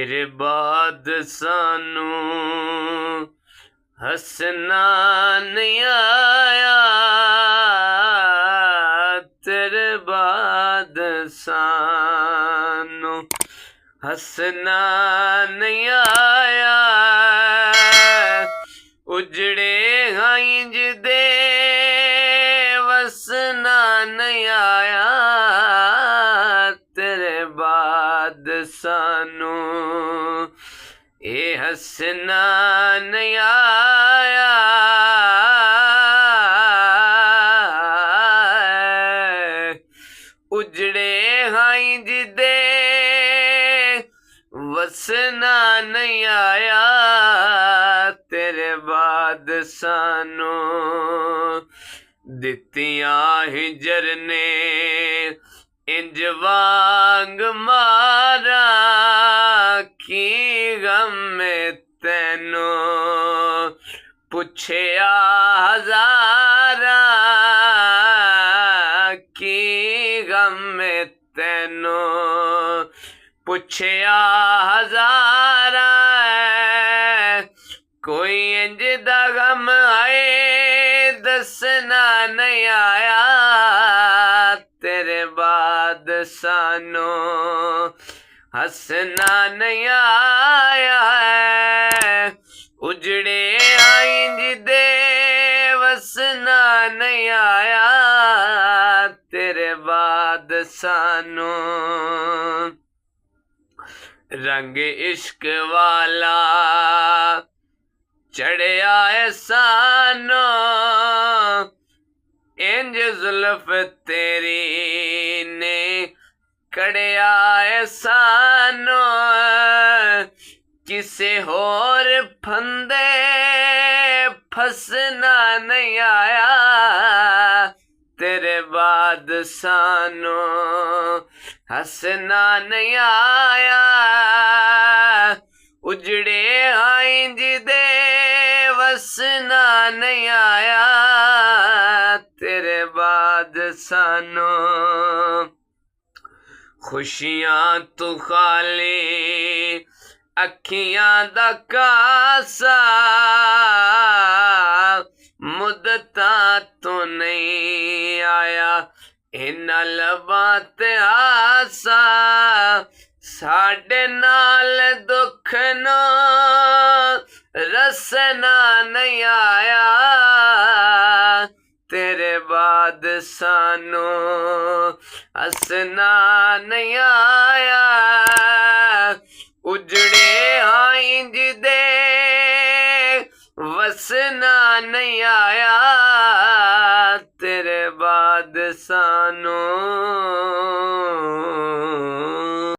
तेरे बाद सानू हसना नहीं आया, तेरे बाद सानू हसना नहीं आया। उजड़े इंज दे वसना नहीं आया, तेरे बाद सानू ये हसना नहीं आया। उजड़े इंज दे वसना नहीं आया, तेरे बाद सानू दित्तियां हिजर ने इंज वांग मारा। की गम तैनू पुछया हजारा, की गम तैनू पुछया हजारा। कोई इंज दा गम आए दसना नहीं आया, तेरे बाद सानू हसना नहीं आया। उजड़े इंज दे वसना नहीं आया, तेरे बाद सानू रंग इश्क वाला चढ़िया है सानो। इंज जुल्फ तेरी ने कड़िया है सानो। किसे होर फंदे फसना नहीं आया, तेरे बाद सानू हसना नहीं आया। उजड़े इंज दे वसना नहीं आया, तेरे बाद सानू खुशियां तू खाली अखियां दा कासा। मुद्दतां तो नहीं आया इन्ना लबां ते आसा। साडे नाल दुख नो रसना नहीं आया, तेरे बाद सानू हसना नहीं आया। उजड़े इंज दे वसना नहीं आया, तेरे बाद सानू